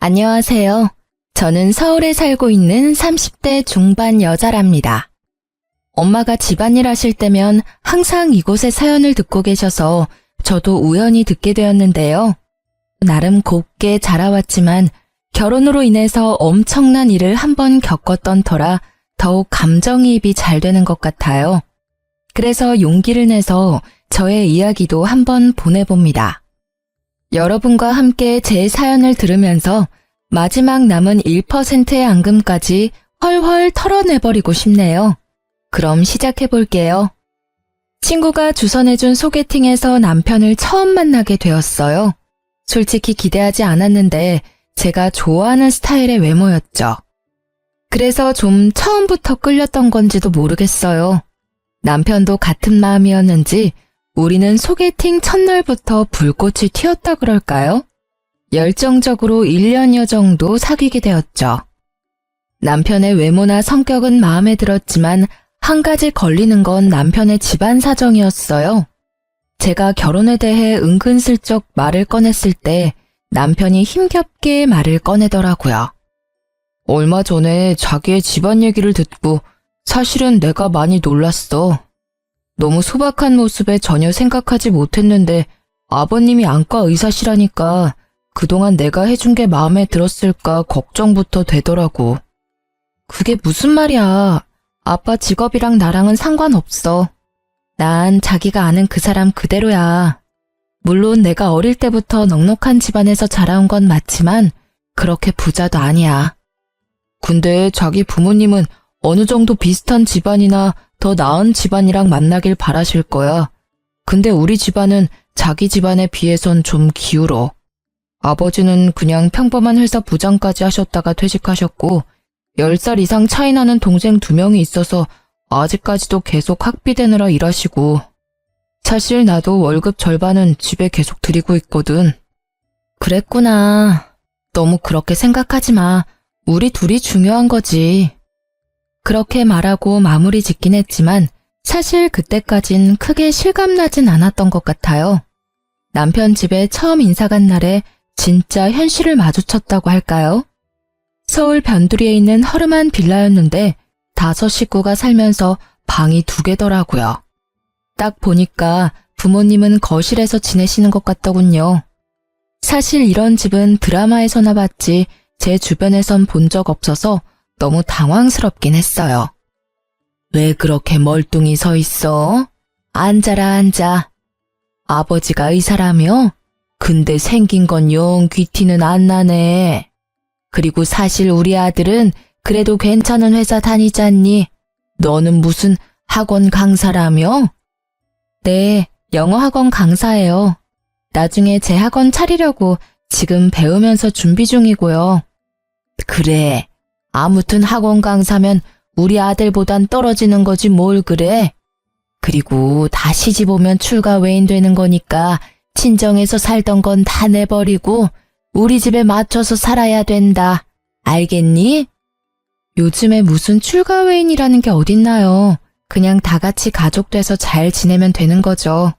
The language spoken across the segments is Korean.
안녕하세요. 저는 서울에 살고 있는 30대 중반 여자랍니다. 엄마가 집안일 하실 때면 항상 이곳의 사연을 듣고 계셔서 저도 우연히 듣게 되었는데요. 나름 곱게 자라왔지만 결혼으로 인해서 엄청난 일을 한번 겪었던 터라 더욱 감정이입이 잘 되는 것 같아요. 그래서 용기를 내서 저의 이야기도 한번 보내봅니다. 여러분과 함께 제 사연을 들으면서 마지막 남은 1%의 앙금까지 헐헐 털어내버리고 싶네요. 그럼 시작해볼게요. 친구가 주선해준 소개팅에서 남편을 처음 만나게 되었어요. 솔직히 기대하지 않았는데 제가 좋아하는 스타일의 외모였죠. 그래서 좀 처음부터 끌렸던 건지도 모르겠어요. 남편도 같은 마음이었는지 우리는 소개팅 첫날부터 불꽃이 튀었다 그럴까요? 열정적으로 1년여 정도 사귀게 되었죠. 남편의 외모나 성격은 마음에 들었지만 한 가지 걸리는 건 남편의 집안 사정이었어요. 제가 결혼에 대해 은근슬쩍 말을 꺼냈을 때 남편이 힘겹게 말을 꺼내더라고요. 얼마 전에 자기의 집안 얘기를 듣고 사실은 내가 많이 놀랐어. 너무 소박한 모습에 전혀 생각하지 못했는데 아버님이 안과 의사시라니까 그동안 내가 해준 게 마음에 들었을까 걱정부터 되더라고. 그게 무슨 말이야. 아빠 직업이랑 나랑은 상관없어. 난 자기가 아는 그 사람 그대로야. 물론 내가 어릴 때부터 넉넉한 집안에서 자라온 건 맞지만 그렇게 부자도 아니야. 근데 자기 부모님은 어느 정도 비슷한 집안이나 더 나은 집안이랑 만나길 바라실 거야. 근데 우리 집안은 자기 집안에 비해선 좀 기울어. 아버지는 그냥 평범한 회사 부장까지 하셨다가 퇴직하셨고 10살 이상 차이 나는 동생 2명이 있어서 아직까지도 계속 학비대느라 일하시고 사실 나도 월급 절반은 집에 계속 드리고 있거든. 그랬구나. 너무 그렇게 생각하지 마. 우리 둘이 중요한 거지. 그렇게 말하고 마무리 짓긴 했지만 사실 그때까진 크게 실감나진 않았던 것 같아요. 남편 집에 처음 인사 간 날에 진짜 현실을 마주쳤다고 할까요? 서울 변두리에 있는 허름한 빌라였는데 5 식구가 살면서 방이 2개더라고요. 딱 보니까 부모님은 거실에서 지내시는 것 같더군요. 사실 이런 집은 드라마에서나 봤지 제 주변에선 본 적 없어서 너무 당황스럽긴 했어요. 왜 그렇게 멀뚱히 서 있어? 앉아라 앉아. 아버지가 의사라며? 근데 생긴 건 영 귀티는 안 나네. 그리고 사실 우리 아들은 그래도 괜찮은 회사 다니잖니. 너는 무슨 학원 강사라며? 네, 영어 학원 강사예요. 나중에 제 학원 차리려고 지금 배우면서 준비 중이고요. 그래. 아무튼 학원 강사면 우리 아들보단 떨어지는 거지 뭘 그래. 그리고 다 시집 오면 출가 외인 되는 거니까 친정에서 살던 건 다 내버리고 우리 집에 맞춰서 살아야 된다. 알겠니? 요즘에 무슨 출가 외인이라는 게 어딨나요? 그냥 다 같이 가족 돼서 잘 지내면 되는 거죠.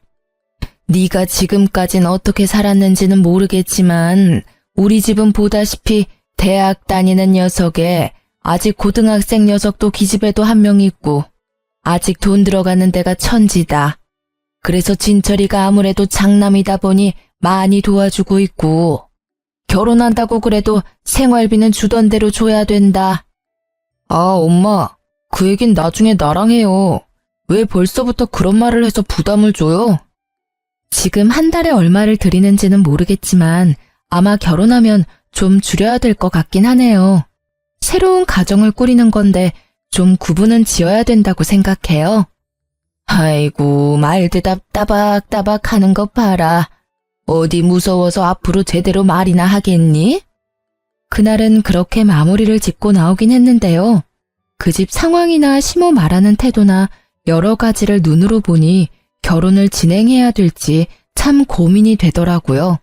네가 지금까진 어떻게 살았는지는 모르겠지만 우리 집은 보다시피 대학 다니는 녀석에 아직 고등학생 녀석도 기집애도 1명 있고 아직 돈 들어가는 데가 천지다. 그래서 진철이가 아무래도 장남이다 보니 많이 도와주고 있고 결혼한다고 그래도 생활비는 주던 대로 줘야 된다. 아, 엄마, 그 얘긴 나중에 나랑 해요. 왜 벌써부터 그런 말을 해서 부담을 줘요? 지금 한 달에 얼마를 드리는지는 모르겠지만 아마 결혼하면 좀 줄여야 될 것 같긴 하네요. 새로운 가정을 꾸리는 건데 좀 구분은 지어야 된다고 생각해요. 아이고, 말대답 따박따박 하는 거 봐라. 어디 무서워서 앞으로 제대로 말이나 하겠니? 그날은 그렇게 마무리를 짓고 나오긴 했는데요. 그 집 상황이나 시모 말하는 태도나 여러 가지를 눈으로 보니 결혼을 진행해야 될지 참 고민이 되더라고요.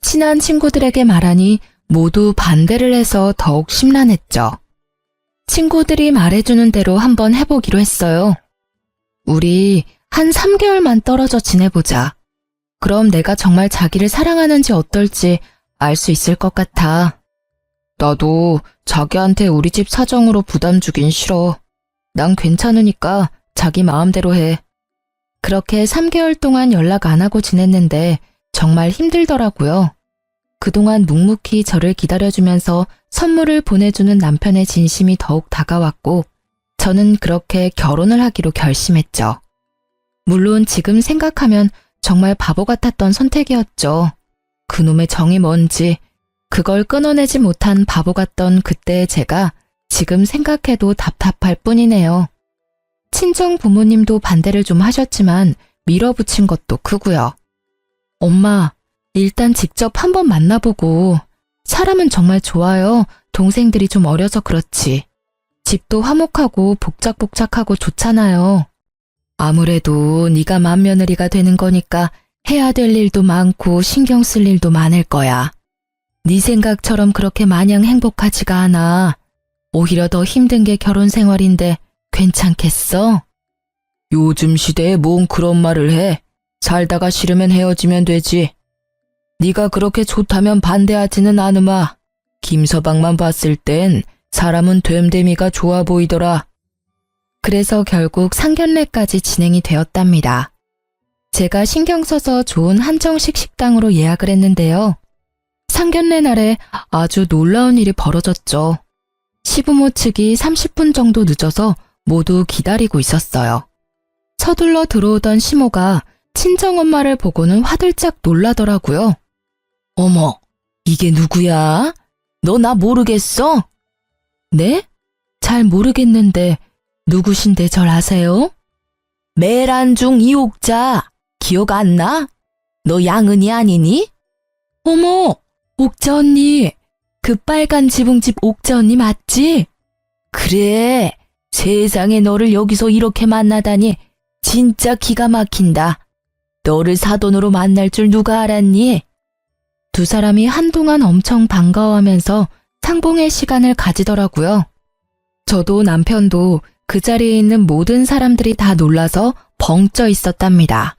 친한 친구들에게 말하니 모두 반대를 해서 더욱 심란했죠. 친구들이 말해주는 대로 한번 해보기로 했어요. 우리 한 3개월만 떨어져 지내보자. 그럼 내가 정말 자기를 사랑하는지 어떨지 알 수 있을 것 같아. 나도 자기한테 우리 집 사정으로 부담 주긴 싫어. 난 괜찮으니까 자기 마음대로 해. 그렇게 3개월 동안 연락 안 하고 지냈는데 정말 힘들더라고요. 그동안 묵묵히 저를 기다려주면서 선물을 보내주는 남편의 진심이 더욱 다가왔고 저는 그렇게 결혼을 하기로 결심했죠. 물론 지금 생각하면 정말 바보 같았던 선택이었죠. 그놈의 정이 뭔지 그걸 끊어내지 못한 바보 같던 그때의 제가 지금 생각해도 답답할 뿐이네요. 친정 부모님도 반대를 좀 하셨지만 밀어붙인 것도 크고요. 엄마, 일단 직접 한번 만나보고 사람은 정말 좋아요. 동생들이 좀 어려서 그렇지. 집도 화목하고 복작복작하고 좋잖아요. 아무래도 네가 맏며느리가 되는 거니까 해야 될 일도 많고 신경 쓸 일도 많을 거야. 네 생각처럼 그렇게 마냥 행복하지가 않아. 오히려 더 힘든 게 결혼 생활인데 괜찮겠어? 요즘 시대에 뭔 그런 말을 해. 살다가 싫으면 헤어지면 되지. 네가 그렇게 좋다면 반대하지는 않으마. 김서방만 봤을 땐 사람은 됨됨이가 좋아 보이더라. 그래서 결국 상견례까지 진행이 되었답니다. 제가 신경 써서 좋은 한정식 식당으로 예약을 했는데요. 상견례 날에 아주 놀라운 일이 벌어졌죠. 시부모 측이 30분 정도 늦어서 모두 기다리고 있었어요. 서둘러 들어오던 시모가 친정엄마를 보고는 화들짝 놀라더라고요. 어머, 이게 누구야? 너 나 모르겠어? 네? 잘 모르겠는데 누구신데 절 아세요? 매란중 이옥자, 기억 안 나? 너 양은이 아니니? 어머, 옥자 언니, 그 빨간 지붕집 옥자 언니 맞지? 그래, 세상에 너를 여기서 이렇게 만나다니 진짜 기가 막힌다. 너를 사돈으로 만날 줄 누가 알았니? 두 사람이 한동안 엄청 반가워하면서 상봉의 시간을 가지더라고요. 저도 남편도 그 자리에 있는 모든 사람들이 다 놀라서 벙쪄 있었답니다.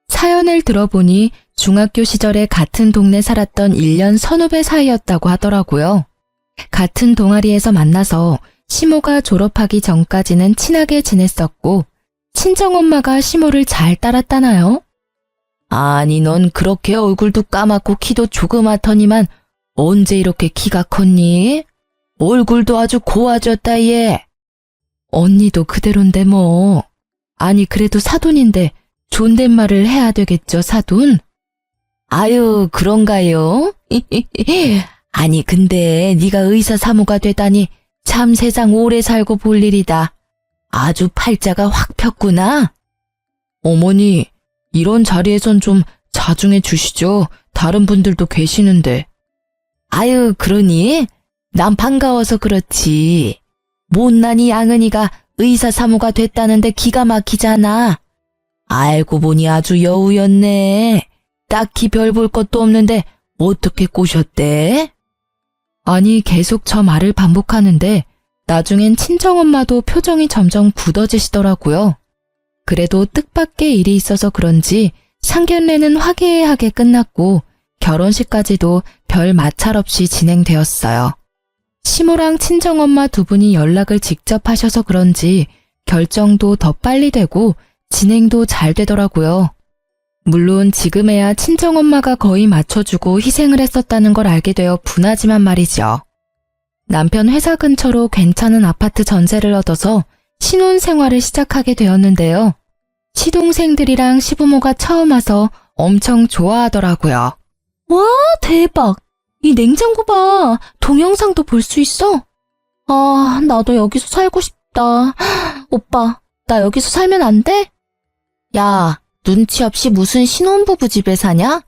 사연을 들어보니 중학교 시절에 같은 동네 살았던 1년 선후배 사이였다고 하더라고요. 같은 동아리에서 만나서 시모가 졸업하기 전까지는 친하게 지냈었고 친정엄마가 시모를 잘 따랐다나요? 아니 넌 그렇게 얼굴도 까맣고 키도 조그맣더니만 언제 이렇게 키가 컸니? 얼굴도 아주 고와졌다 얘. 언니도 그대로인데 뭐. 아니 그래도 사돈인데 존댓말을 해야 되겠죠 사돈? 아유 그런가요? 아니 근데 네가 의사 사모가 되다니 참 세상 오래 살고 볼 일이다. 아주 팔자가 확 폈구나. 어머니 이런 자리에선 좀 자중해 주시죠. 다른 분들도 계시는데. 아유 그러니? 난 반가워서 그렇지. 못난이 양은이가 의사 사모가 됐다는데 기가 막히잖아. 알고 보니 아주 여우였네. 딱히 별 볼 것도 없는데 어떻게 꼬셨대? 아니 계속 저 말을 반복하는데 나중엔 친정엄마도 표정이 점점 굳어지시더라고요. 그래도 뜻밖의 일이 있어서 그런지 상견례는 화기애애하게 끝났고 결혼식까지도 별 마찰 없이 진행되었어요. 시모랑 친정엄마 두 분이 연락을 직접 하셔서 그런지 결정도 더 빨리 되고 진행도 잘 되더라고요. 물론 지금에야 친정엄마가 거의 맞춰주고 희생을 했었다는 걸 알게 되어 분하지만 말이죠. 남편 회사 근처로 괜찮은 아파트 전세를 얻어서 신혼생활을 시작하게 되었는데요. 시동생들이랑 시부모가 처음 와서 엄청 좋아하더라고요. 와, 대박! 이 냉장고 봐! 동영상도 볼 수 있어? 아, 나도 여기서 살고 싶다. 오빠, 나 여기서 살면 안 돼? 야, 눈치 없이 무슨 신혼부부 집에 사냐?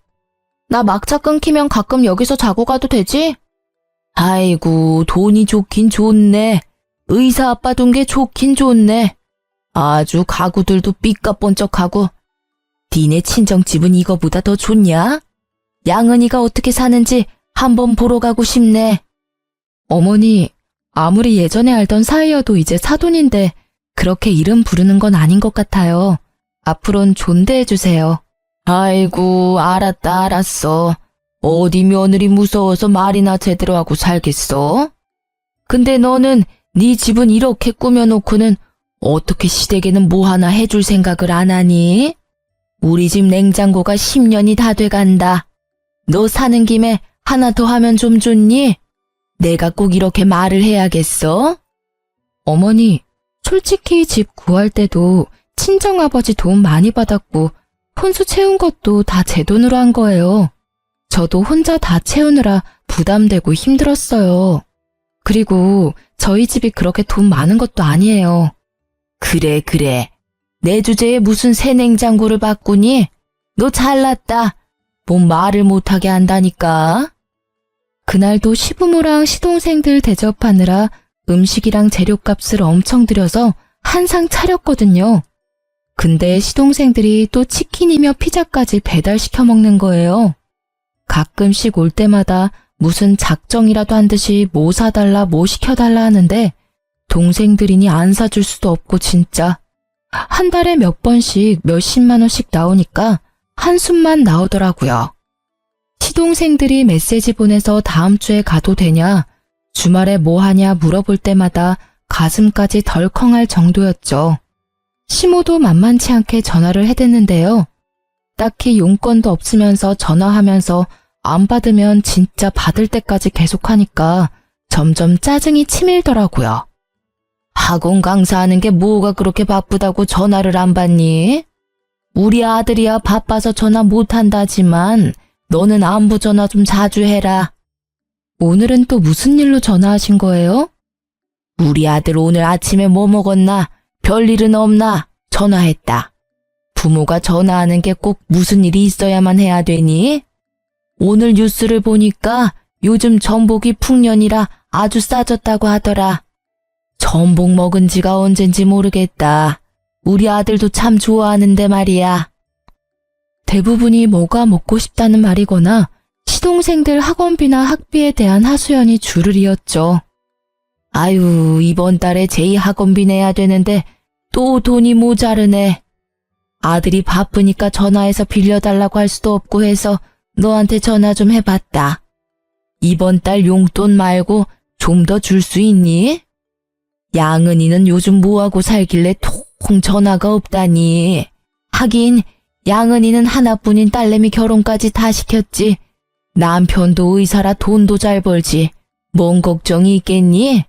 나 막차 끊기면 가끔 여기서 자고 가도 되지? 아이고, 돈이 좋긴 좋네. 의사 아빠 둔 게 좋긴 좋네. 아주 가구들도 삐까번쩍하고. 니네 친정집은 이거보다 더 좋냐? 양은이가 어떻게 사는지 한번 보러 가고 싶네. 어머니, 아무리 예전에 알던 사이여도 이제 사돈인데 그렇게 이름 부르는 건 아닌 것 같아요. 앞으론 존대해주세요. 아이고, 알았다, 알았어. 어디 며느리 무서워서 말이나 제대로 하고 살겠어? 근데 너는 네 집은 이렇게 꾸며놓고는 어떻게 시댁에는 뭐 하나 해줄 생각을 안 하니? 우리 집 냉장고가 10년이 다 돼간다. 너 사는 김에 하나 더 하면 좀 좋니? 내가 꼭 이렇게 말을 해야겠어? 어머니, 솔직히 집 구할 때도 친정아버지 도움 많이 받았고 혼수 채운 것도 다 제 돈으로 한 거예요. 저도 혼자 다 채우느라 부담되고 힘들었어요. 그리고 저희 집이 그렇게 돈 많은 것도 아니에요. 그래. 내 주제에 무슨 새 냉장고를 바꾸니? 너 잘났다. 뭔 말을 못하게 한다니까. 그날도 시부모랑 시동생들 대접하느라 음식이랑 재료값을 엄청 들여서 한상 차렸거든요. 근데 시동생들이 또 치킨이며 피자까지 배달시켜 먹는 거예요. 가끔씩 올 때마다 무슨 작정이라도 한 듯이 뭐 사달라 뭐 시켜달라 하는데 동생들이니 안 사줄 수도 없고 진짜. 한 달에 몇 번씩 몇십만 원씩 나오니까 한숨만 나오더라고요. 시동생들이 메시지 보내서 다음 주에 가도 되냐, 주말에 뭐 하냐 물어볼 때마다 가슴까지 덜컹할 정도였죠. 시모도 만만치 않게 전화를 해댔는데요. 딱히 용건도 없으면서 전화하면서 안 받으면 진짜 받을 때까지 계속하니까 점점 짜증이 치밀더라고요. 학원 강사하는 게 뭐가 그렇게 바쁘다고 전화를 안 받니? 우리 아들이야 바빠서 전화 못한다지만 너는 안부 전화 좀 자주 해라. 오늘은 또 무슨 일로 전화하신 거예요? 우리 아들 오늘 아침에 뭐 먹었나? 별일은 없나? 전화했다. 부모가 전화하는 게 꼭 무슨 일이 있어야만 해야 되니? 오늘 뉴스를 보니까 요즘 전복이 풍년이라 아주 싸졌다고 하더라. 전복 먹은 지가 언젠지 모르겠다. 우리 아들도 참 좋아하는데 말이야. 대부분이 뭐가 먹고 싶다는 말이거나 시동생들 학원비나 학비에 대한 하소연이 줄을 이었죠. 아유, 이번 달에 제2 학원비 내야 되는데 또 돈이 모자르네. 아들이 바쁘니까 전화해서 빌려달라고 할 수도 없고 해서 너한테 전화 좀 해봤다. 이번 달 용돈 말고 좀 더 줄 수 있니? 양은이는 요즘 뭐하고 살길래 통 전화가 없다니. 하긴 양은이는 하나뿐인 딸내미 결혼까지 다 시켰지. 남편도 의사라 돈도 잘 벌지. 뭔 걱정이 있겠니?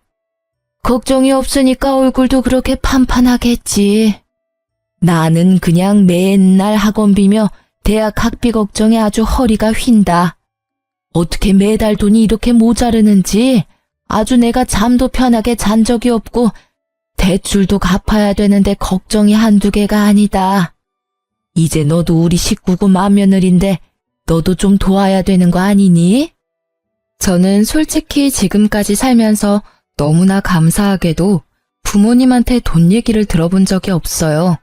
걱정이 없으니까 얼굴도 그렇게 판판하겠지. 나는 그냥 맨날 학원비며 대학 학비 걱정에 아주 허리가 휜다. 어떻게 매달 돈이 이렇게 모자르는지 아주 내가 잠도 편하게 잔 적이 없고 대출도 갚아야 되는데 걱정이 한두 개가 아니다. 이제 너도 우리 식구고 맏며느리인데 너도 좀 도와야 되는 거 아니니? 저는 솔직히 지금까지 살면서 너무나 감사하게도 부모님한테 돈 얘기를 들어본 적이 없어요.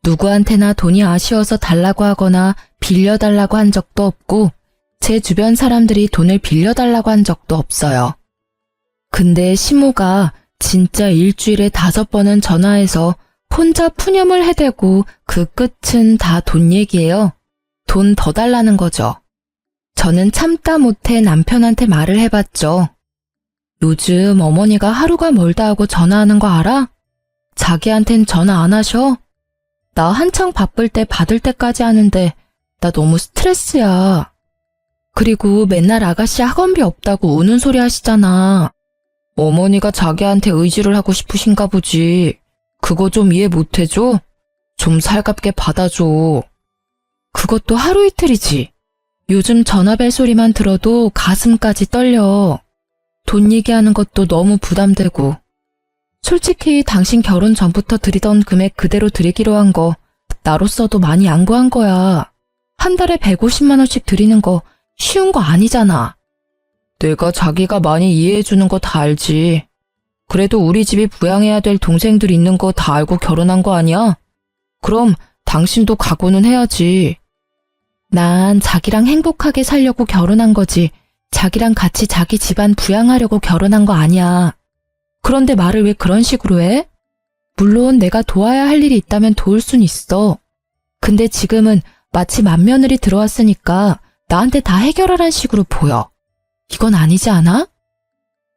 누구한테나 돈이 아쉬워서 달라고 하거나 빌려달라고 한 적도 없고 제 주변 사람들이 돈을 빌려달라고 한 적도 없어요. 근데 시모가 진짜 일주일에 5번은 전화해서 혼자 푸념을 해대고 그 끝은 다 돈 얘기예요. 돈 더 달라는 거죠. 저는 참다 못해 남편한테 말을 해봤죠. 요즘 어머니가 하루가 멀다 하고 전화하는 거 알아? 자기한텐 전화 안 하셔? 나 한창 바쁠 때 받을 때까지 하는데 나 너무 스트레스야. 그리고 맨날 아가씨 학원비 없다고 우는 소리 하시잖아. 어머니가 자기한테 의지를 하고 싶으신가 보지. 그거 좀 이해 못해줘? 좀 살갑게 받아줘. 그것도 하루 이틀이지. 요즘 전화벨 소리만 들어도 가슴까지 떨려. 돈 얘기하는 것도 너무 부담되고. 솔직히 당신 결혼 전부터 드리던 금액 그대로 드리기로 한 거 나로서도 많이 양보한 거야. 한 달에 150만 원씩 드리는 거 쉬운 거 아니잖아. 내가 자기가 많이 이해해주는 거 다 알지. 그래도 우리 집이 부양해야 될 동생들 있는 거 다 알고 결혼한 거 아니야? 그럼 당신도 각오는 해야지. 난 자기랑 행복하게 살려고 결혼한 거지. 자기랑 같이 자기 집안 부양하려고 결혼한 거 아니야. 그런데 말을 왜 그런 식으로 해? 물론 내가 도와야 할 일이 있다면 도울 순 있어. 근데 지금은 마치 맏며느리 들어왔으니까 나한테 다 해결하란 식으로 보여. 이건 아니지 않아?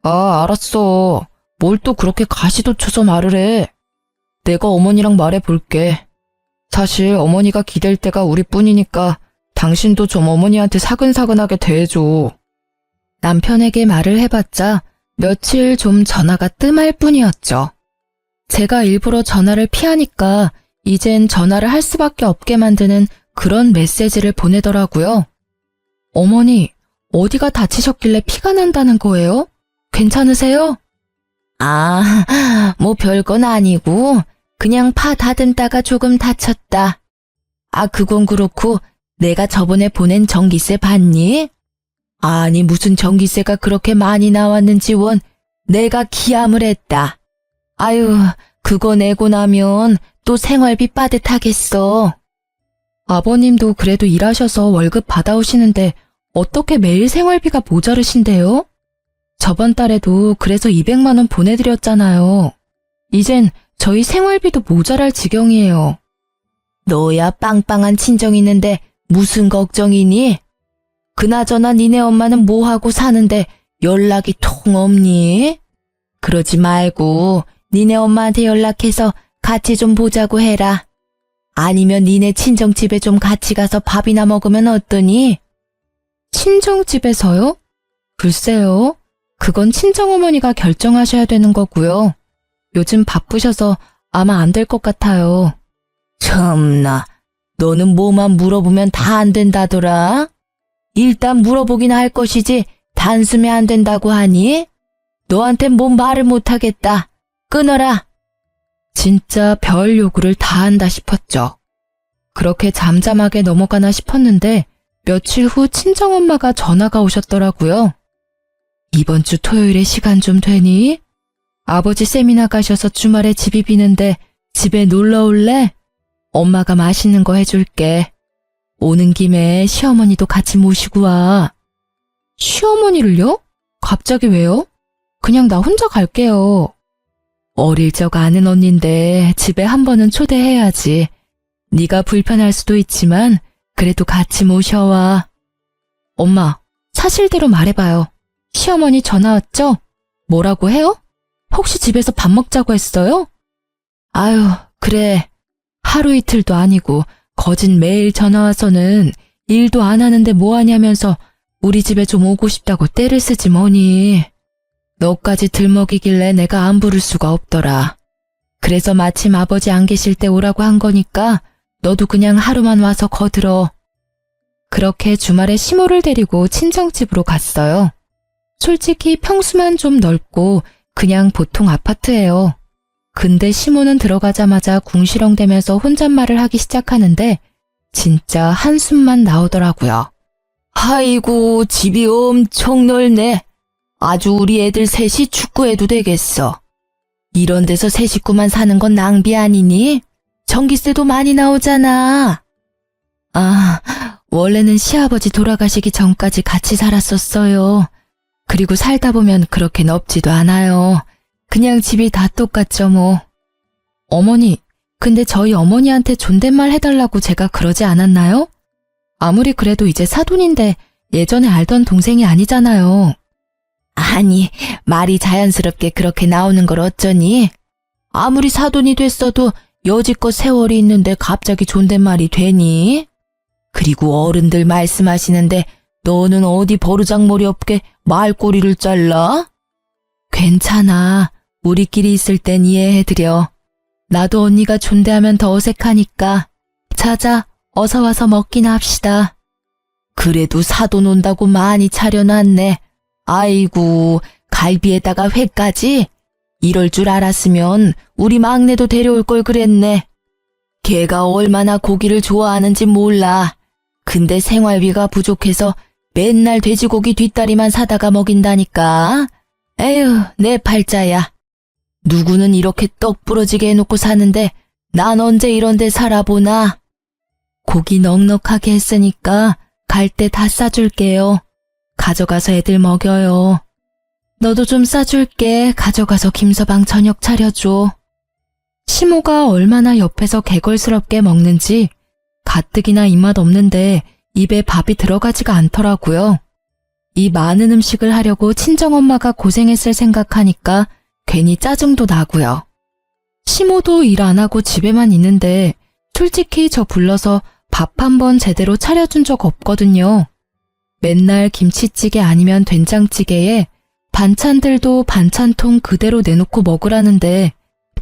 아, 알았어. 뭘 또 그렇게 가시도 쳐서 말을 해. 내가 어머니랑 말해볼게. 사실 어머니가 기댈 때가 우리뿐이니까 당신도 좀 어머니한테 사근사근하게 대해줘. 남편에게 말을 해봤자 며칠 좀 전화가 뜸할 뿐이었죠. 제가 일부러 전화를 피하니까 이젠 전화를 할 수밖에 없게 만드는 그런 메시지를 보내더라고요. 어머니, 어디가 다치셨길래 피가 난다는 거예요? 괜찮으세요? 아, 뭐 별건 아니고 그냥 파 다듬다가 조금 다쳤다. 아, 그건 그렇고 내가 저번에 보낸 전기세 봤니? 아니, 무슨 전기세가 그렇게 많이 나왔는지 원 내가 기함을 했다. 아유, 그거 내고 나면 또 생활비 빠듯하겠어. 아버님도 그래도 일하셔서 월급 받아오시는데 어떻게 매일 생활비가 모자르신데요? 저번 달에도 그래서 200만 원 보내드렸잖아요. 이젠 저희 생활비도 모자랄 지경이에요. 너야 빵빵한 친정 있는데 무슨 걱정이니? 그나저나 니네 엄마는 뭐하고 사는데 연락이 통 없니? 그러지 말고 니네 엄마한테 연락해서 같이 좀 보자고 해라. 아니면 니네 친정집에 좀 같이 가서 밥이나 먹으면 어떠니? 친정집에서요? 글쎄요. 그건 친정어머니가 결정하셔야 되는 거고요. 요즘 바쁘셔서 아마 안 될 것 같아요. 참나, 너는 뭐만 물어보면 다 안 된다더라? 일단 물어보긴 할 것이지 단숨에 안 된다고 하니? 너한텐 뭔 말을 못하겠다. 끊어라. 진짜 별 요구를 다 한다 싶었죠. 그렇게 잠잠하게 넘어가나 싶었는데 며칠 후 친정엄마가 전화가 오셨더라고요. 이번 주 토요일에 시간 좀 되니? 아버지 세미나 가셔서 주말에 집이 비는데 집에 놀러 올래? 엄마가 맛있는 거 해줄게. 오는 김에 시어머니도 같이 모시고 와. 시어머니를요? 갑자기 왜요? 그냥 나 혼자 갈게요. 어릴 적 아는 언니인데 집에 한 번은 초대해야지. 네가 불편할 수도 있지만 그래도 같이 모셔와. 엄마, 사실대로 말해봐요. 시어머니 전화 왔죠? 뭐라고 해요? 혹시 집에서 밥 먹자고 했어요? 아유, 그래. 하루 이틀도 아니고 거짓 매일 전화 와서는 일도 안 하는데 뭐 하냐면서 우리 집에 좀 오고 싶다고 떼를 쓰지 뭐니. 너까지 들먹이길래 내가 안 부를 수가 없더라. 그래서 마침 아버지 안 계실 때 오라고 한 거니까 너도 그냥 하루만 와서 거들어. 그렇게 주말에 시모를 데리고 친정집으로 갔어요. 솔직히 평수만 좀 넓고 그냥 보통 아파트예요. 근데 시모는 들어가자마자 궁시렁대면서 혼잣말을 하기 시작하는데 진짜 한숨만 나오더라고요. 아이고, 집이 엄청 넓네. 아주 우리 애들 셋이 축구해도 되겠어. 이런 데서 세 식구만 사는 건 낭비 아니니? 전기세도 많이 나오잖아. 아, 원래는 시아버지 돌아가시기 전까지 같이 살았었어요. 그리고 살다 보면 그렇게 넓지도 않아요. 그냥 집이 다 똑같죠 뭐. 어머니, 근데 저희 어머니한테 존댓말 해달라고 제가 그러지 않았나요? 아무리 그래도 이제 사돈인데 예전에 알던 동생이 아니잖아요. 아니, 말이 자연스럽게 그렇게 나오는 걸 어쩌니? 아무리 사돈이 됐어도 여지껏 세월이 있는데 갑자기 존댓말이 되니? 그리고 어른들 말씀하시는데 너는 어디 버르장머리 없게 말꼬리를 잘라? 괜찮아. 우리끼리 있을 땐 이해해드려. 나도 언니가 존대하면 더 어색하니까. 자자, 어서 와서 먹기나 합시다. 그래도 사돈 온다고 많이 차려놨네. 아이고, 갈비에다가 회까지? 이럴 줄 알았으면 우리 막내도 데려올 걸 그랬네. 걔가 얼마나 고기를 좋아하는지 몰라. 근데 생활비가 부족해서 맨날 돼지고기 뒷다리만 사다가 먹인다니까. 에휴, 내 팔자야. 누구는 이렇게 떡 부러지게 해놓고 사는데 난 언제 이런 데 살아보나. 고기 넉넉하게 했으니까 갈 때 다 싸줄게요. 가져가서 애들 먹여요. 너도 좀 싸줄게. 가져가서 김서방 저녁 차려줘. 시모가 얼마나 옆에서 개걸스럽게 먹는지 가뜩이나 입맛 없는데 입에 밥이 들어가지가 않더라고요. 이 많은 음식을 하려고 친정엄마가 고생했을 생각하니까 괜히 짜증도 나고요. 시모도 일 안 하고 집에만 있는데 솔직히 저 불러서 밥 한 번 제대로 차려준 적 없거든요. 맨날 김치찌개 아니면 된장찌개에 반찬들도 반찬통 그대로 내놓고 먹으라는데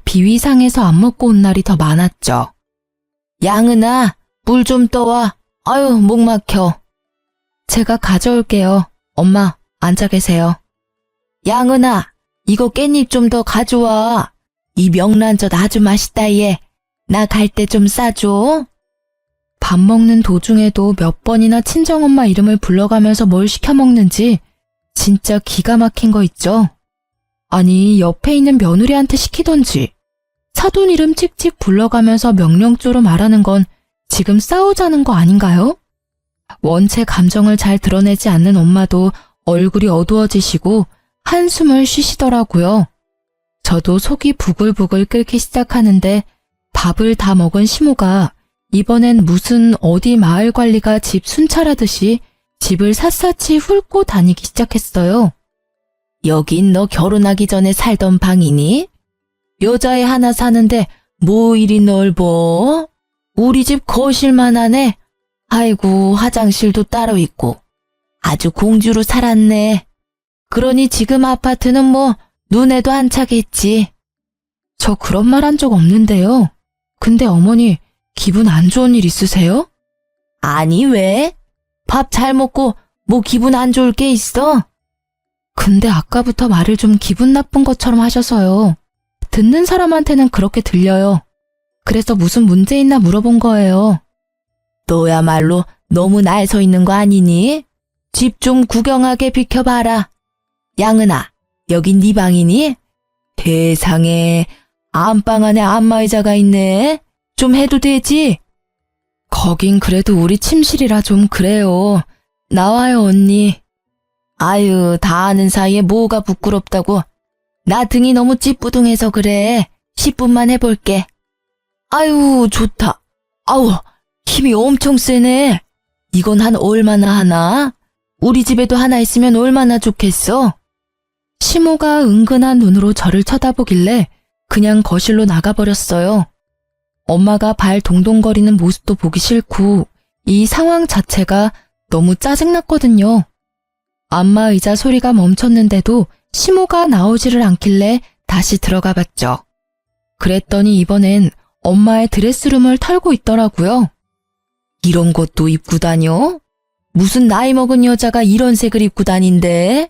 비위상해서 안 먹고 온 날이 더 많았죠. 양은아, 물 좀 떠와. 아유, 목 막혀. 제가 가져올게요. 엄마, 앉아 계세요. 양은아, 이거 깻잎 좀 더 가져와. 이 명란젓 아주 맛있다 얘. 나 갈 때 좀 싸줘. 밥 먹는 도중에도 몇 번이나 친정엄마 이름을 불러가면서 뭘 시켜 먹는지 진짜 기가 막힌 거 있죠? 아니, 옆에 있는 며느리한테 시키던지 사돈 이름 찍찍 불러가면서 명령조로 말하는 건 지금 싸우자는 거 아닌가요? 원체 감정을 잘 드러내지 않는 엄마도 얼굴이 어두워지시고 한숨을 쉬시더라고요. 저도 속이 부글부글 끓기 시작하는데 밥을 다 먹은 시모가 이번엔 무슨 어디 마을 관리가 집 순찰하듯이 집을 샅샅이 훑고 다니기 시작했어요. 여긴 너 결혼하기 전에 살던 방이니? 여자애 하나 사는데 뭐 이리 넓어? 우리 집 거실만 하네. 아이고, 화장실도 따로 있고. 아주 공주로 살았네. 그러니 지금 아파트는 뭐 눈에도 안 차겠지. 저 그런 말 한 적 없는데요. 근데 어머니, 기분 안 좋은 일 있으세요? 아니, 왜? 밥 잘 먹고 뭐 기분 안 좋을 게 있어? 근데 아까부터 말을 좀 기분 나쁜 것처럼 하셔서요. 듣는 사람한테는 그렇게 들려요. 그래서 무슨 문제 있나 물어본 거예요. 너야말로 너무 날 서 있는 거 아니니? 집 좀 구경하게 비켜봐라. 양은아, 여긴 네 방이니? 세상에, 안방 안에 안마의자가 있네. 좀 해도 되지? 거긴 그래도 우리 침실이라 좀 그래요. 나와요, 언니. 아유, 다 아는 사이에 뭐가 부끄럽다고. 나 등이 너무 찌뿌둥해서 그래. 10분만 해볼게. 아유, 좋다. 아우, 힘이 엄청 세네. 이건 한 얼마나 하나? 우리 집에도 하나 있으면 얼마나 좋겠어? 시모가 은근한 눈으로 저를 쳐다보길래 그냥 거실로 나가버렸어요. 엄마가 발 동동거리는 모습도 보기 싫고 이 상황 자체가 너무 짜증났거든요. 안마의자 소리가 멈췄는데도 시모가 나오지를 않길래 다시 들어가 봤죠. 그랬더니 이번엔 엄마의 드레스룸을 털고 있더라고요. 이런 것도 입고 다녀? 무슨 나이 먹은 여자가 이런 색을 입고 다닌대?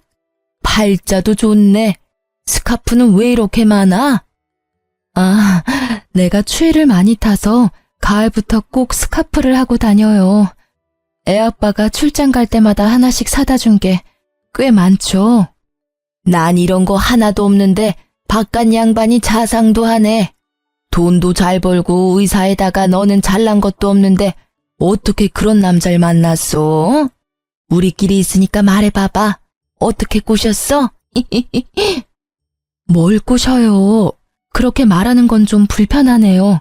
팔자도 좋네. 스카프는 왜 이렇게 많아? 아, 내가 추위를 많이 타서 가을부터 꼭 스카프를 하고 다녀요. 애아빠가 출장 갈 때마다 하나씩 사다 준 게 꽤 많죠. 난 이런 거 하나도 없는데 바깥 양반이 자상도 하네. 돈도 잘 벌고 의사에다가 너는 잘난 것도 없는데 어떻게 그런 남자를 만났어? 우리끼리 있으니까 말해봐봐. 어떻게 꼬셨어? 뭘 꼬셔요? 그렇게 말하는 건 좀 불편하네요.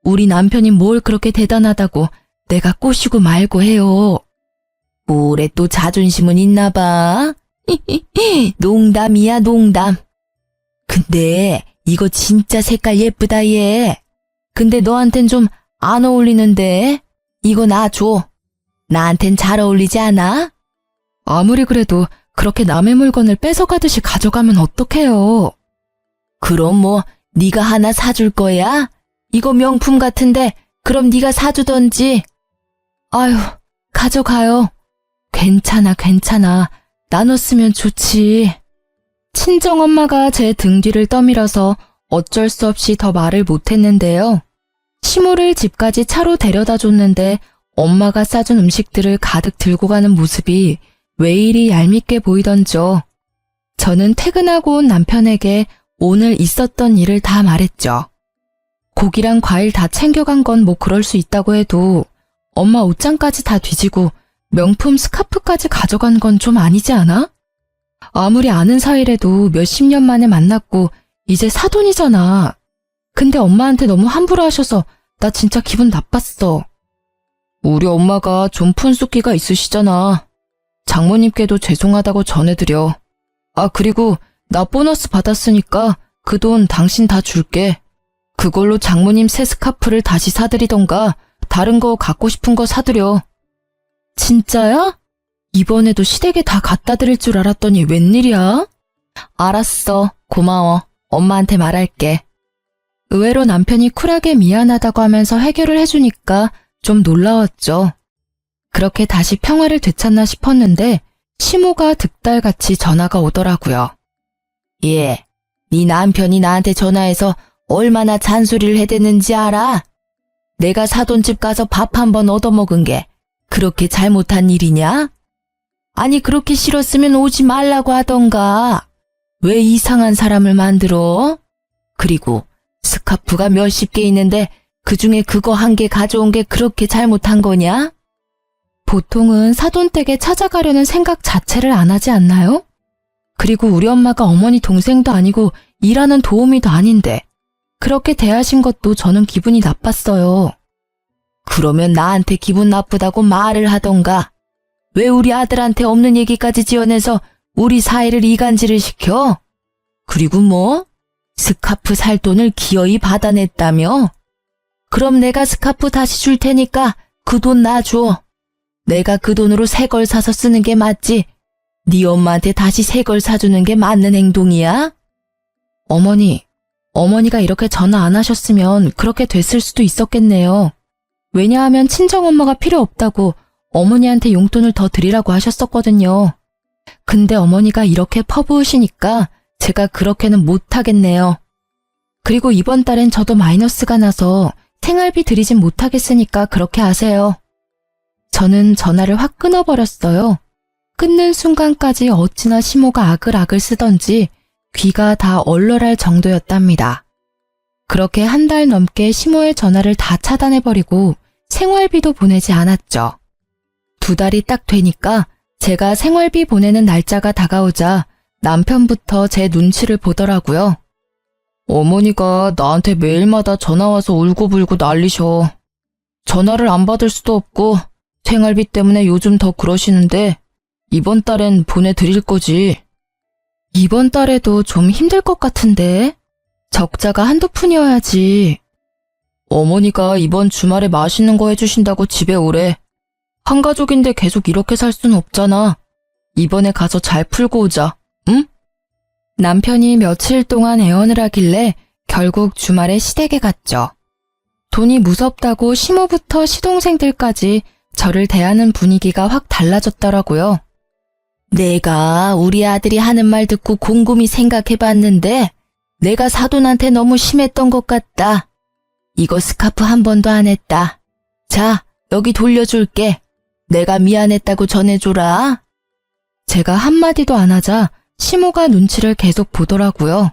우리 남편이 뭘 그렇게 대단하다고 내가 꼬시고 말고 해요. 올해 또 자존심은 있나 봐. 농담이야, 농담. 근데 이거 진짜 색깔 예쁘다 얘. 근데 너한텐 좀 안 어울리는데. 이거 나 줘. 나한텐 잘 어울리지 않아? 아무리 그래도 그렇게 남의 물건을 뺏어가듯이 가져가면 어떡해요. 그럼 뭐 네가 하나 사줄 거야? 이거 명품 같은데 그럼 네가 사주던지. 아유, 가져가요. 괜찮아, 괜찮아. 나눴으면 좋지. 친정엄마가 제 등 뒤를 떠밀어서 어쩔 수 없이 더 말을 못했는데요. 시모를 집까지 차로 데려다 줬는데 엄마가 싸준 음식들을 가득 들고 가는 모습이 왜 이리 얄밉게 보이던죠. 저는 퇴근하고 온 남편에게 오늘 있었던 일을 다 말했죠. 고기랑 과일 다 챙겨간 건 뭐 그럴 수 있다고 해도 엄마 옷장까지 다 뒤지고 명품 스카프까지 가져간 건 좀 아니지 않아? 아무리 아는 사이래도 몇십 년 만에 만났고 이제 사돈이잖아. 근데 엄마한테 너무 함부로 하셔서 나 진짜 기분 나빴어. 우리 엄마가 좀 푼숙기가 있으시잖아. 장모님께도 죄송하다고 전해드려. 아, 그리고 나 보너스 받았으니까 그 돈 당신 다 줄게. 그걸로 장모님 새 스카프를 다시 사드리던가 다른 거 갖고 싶은 거 사드려. 진짜야? 이번에도 시댁에 다 갖다 드릴 줄 알았더니 웬일이야? 알았어. 고마워. 엄마한테 말할게. 의외로 남편이 쿨하게 미안하다고 하면서 해결을 해주니까 좀 놀라웠죠. 그렇게 다시 평화를 되찾나 싶었는데 시모가 득달같이 전화가 오더라고요. 예, 네 남편이 나한테 전화해서 얼마나 잔소리를 해댔는지 알아? 내가 사돈집 가서 밥 한 번 얻어먹은 게 그렇게 잘못한 일이냐? 아니 그렇게 싫었으면 오지 말라고 하던가. 왜 이상한 사람을 만들어? 그리고 스카프가 몇십 개 있는데 그중에 그거 한 개 가져온 게 그렇게 잘못한 거냐? 보통은 사돈댁에 찾아가려는 생각 자체를 안 하지 않나요? 그리고 우리 엄마가 어머니 동생도 아니고 일하는 도우미도 아닌데 그렇게 대하신 것도 저는 기분이 나빴어요. 그러면 나한테 기분 나쁘다고 말을 하던가. 왜 우리 아들한테 없는 얘기까지 지어내서 우리 사이를 이간질을 시켜? 그리고 뭐? 스카프 살 돈을 기어이 받아냈다며? 그럼 내가 스카프 다시 줄 테니까 그 돈 놔줘. 내가 그 돈으로 새 걸 사서 쓰는 게 맞지. 네 엄마한테 다시 새 걸 사주는 게 맞는 행동이야? 어머니가 이렇게 전화 안 하셨으면 그렇게 됐을 수도 있었겠네요. 왜냐하면 친정엄마가 필요 없다고 어머니한테 용돈을 더 드리라고 하셨었거든요. 근데 어머니가 이렇게 퍼부으시니까 제가 그렇게는 못하겠네요. 그리고 이번 달엔 저도 마이너스가 나서 생활비 드리진 못하겠으니까 그렇게 하세요. 저는 전화를 확 끊어버렸어요. 끊는 순간까지 어찌나 시모가 아글아글 쓰던지 귀가 다 얼얼할 정도였답니다. 그렇게 한 달 넘게 시모의 전화를 다 차단해버리고 생활비도 보내지 않았죠. 2달이 딱 되니까 제가 생활비 보내는 날짜가 다가오자 남편부터 제 눈치를 보더라고요. 어머니가 나한테 매일마다 전화와서 울고불고 난리셔. 전화를 안 받을 수도 없고 생활비 때문에 요즘 더 그러시는데 이번 달엔 보내드릴 거지. 이번 달에도 좀 힘들 것 같은데? 적자가 한두 푼이어야지. 어머니가 이번 주말에 맛있는 거 해주신다고 집에 오래. 한 가족인데 계속 이렇게 살 수는 없잖아. 이번에 가서 잘 풀고 오자, 응? 남편이 며칠 동안 애원을 하길래 결국 주말에 시댁에 갔죠. 돈이 무섭다고 시모부터 시동생들까지 저를 대하는 분위기가 확 달라졌더라고요. 내가 우리 아들이 하는 말 듣고 곰곰이 생각해봤는데 내가 사돈한테 너무 심했던 것 같다. 이거 스카프 한 번도 안 했다. 자, 여기 돌려줄게. 내가 미안했다고 전해줘라. 제가 한마디도 안 하자 시모가 눈치를 계속 보더라고요.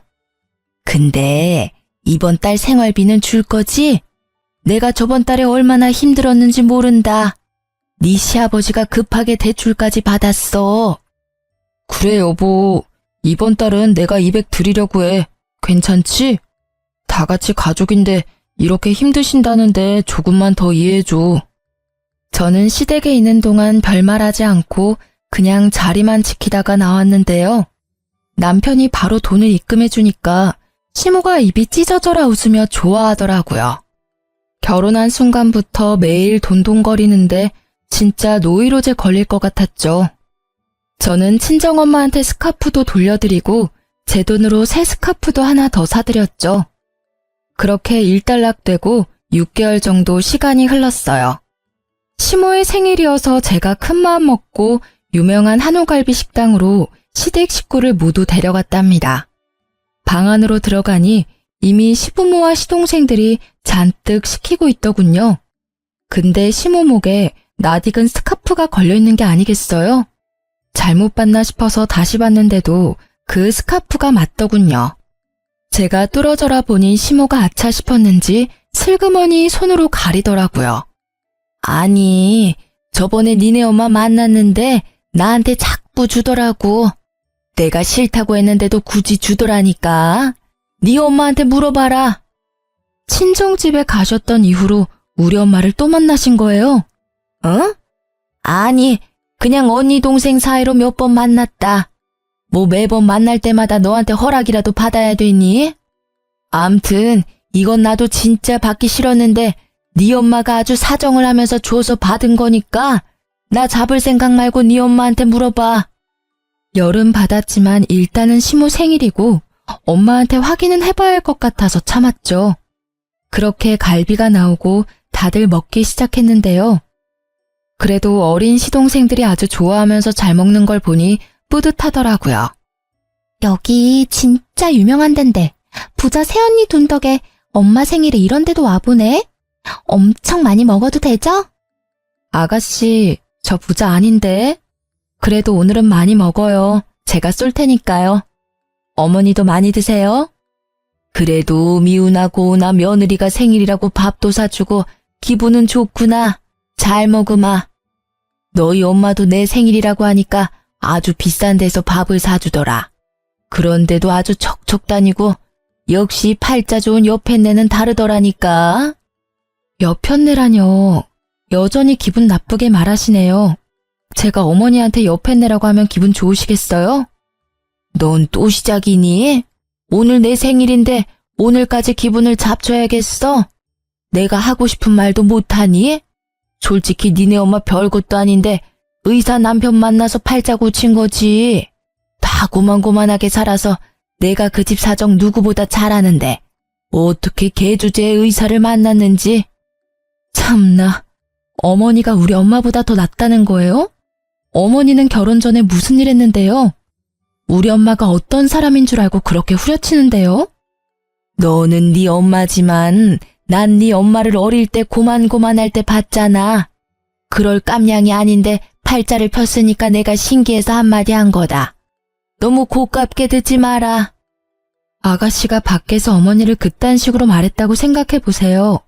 근데 이번 달 생활비는 줄 거지? 내가 저번 달에 얼마나 힘들었는지 모른다. 네 시아버지가 급하게 대출까지 받았어. 그래 여보, 이번 달은 내가 200 드리려고 해. 괜찮지? 다 같이 가족인데 이렇게 힘드신다는데 조금만 더 이해해줘. 저는 시댁에 있는 동안 별말하지 않고 그냥 자리만 지키다가 나왔는데요. 남편이 바로 돈을 입금해주니까 시모가 입이 찢어져라 웃으며 좋아하더라고요. 결혼한 순간부터 매일 돈돈거리는데 진짜 노이로제 걸릴 것 같았죠. 저는 친정엄마한테 스카프도 돌려드리고 제 돈으로 새 스카프도 하나 더 사드렸죠. 그렇게 일단락되고 6개월 정도 시간이 흘렀어요. 시모의 생일이어서 제가 큰마음 먹고 유명한 한우갈비 식당으로 시댁 식구를 모두 데려갔답니다. 방 안으로 들어가니 이미 시부모와 시동생들이 잔뜩 시키고 있더군요. 근데 시모 목에 낯익은 스카프가 걸려있는 게 아니겠어요? 잘못 봤나 싶어서 다시 봤는데도 그 스카프가 맞더군요. 제가 뚫어져라 보니 시모가 아차 싶었는지 슬그머니 손으로 가리더라고요. 아니, 저번에 니네 엄마 만났는데 나한테 자꾸 주더라고. 내가 싫다고 했는데도 굳이 주더라니까. 네 엄마한테 물어봐라. 친정집에 가셨던 이후로 우리 엄마를 또 만나신 거예요? 어? 아니, 그냥 언니 동생 사이로 몇 번 만났다. 뭐 매번 만날 때마다 너한테 허락이라도 받아야 되니? 암튼 이건 나도 진짜 받기 싫었는데 네 엄마가 아주 사정을 하면서 줘서 받은 거니까 나 잡을 생각 말고 네 엄마한테 물어봐. 열은 받았지만 일단은 시모 생일이고 엄마한테 확인은 해봐야 할 것 같아서 참았죠. 그렇게 갈비가 나오고 다들 먹기 시작했는데요. 그래도 어린 시동생들이 아주 좋아하면서 잘 먹는 걸 보니 뿌듯하더라고요. 여기 진짜 유명한 데인데 부자 새언니 돈 덕에 엄마 생일에 이런 데도 와보네. 엄청 많이 먹어도 되죠? 아가씨, 저 부자 아닌데. 그래도 오늘은 많이 먹어요. 제가 쏠 테니까요. 어머니도 많이 드세요. 그래도 미우나 고우나 며느리가 생일이라고 밥도 사주고 기분은 좋구나. 잘 먹으마. 너희 엄마도 내 생일이라고 하니까 아주 비싼 데서 밥을 사주더라. 그런데도 아주 척척 다니고 역시 팔자 좋은 여편네는 다르더라니까. 여편네라뇨. 여전히 기분 나쁘게 말하시네요. 제가 어머니한테 여편네라고 하면 기분 좋으시겠어요? 넌 또 시작이니? 오늘 내 생일인데 오늘까지 기분을 잡숴야겠어? 내가 하고 싶은 말도 못하니? 솔직히 니네 엄마 별것도 아닌데 의사 남편 만나서 팔자 고친 거지. 다 고만고만하게 살아서 내가 그 집 사정 누구보다 잘 아는데 어떻게 개주제의 의사를 만났는지. 참나, 어머니가 우리 엄마보다 더 낫다는 거예요? 어머니는 결혼 전에 무슨 일 했는데요? 우리 엄마가 어떤 사람인 줄 알고 그렇게 후려치는데요? 너는 네 엄마지만 난 네 엄마를 어릴 때 고만고만할 때 봤잖아. 그럴 깜냥이 아닌데 팔자를 폈으니까 내가 신기해서 한마디 한 거다. 너무 고깝게 듣지 마라. 아가씨가 밖에서 어머니를 그딴 식으로 말했다고 생각해 보세요.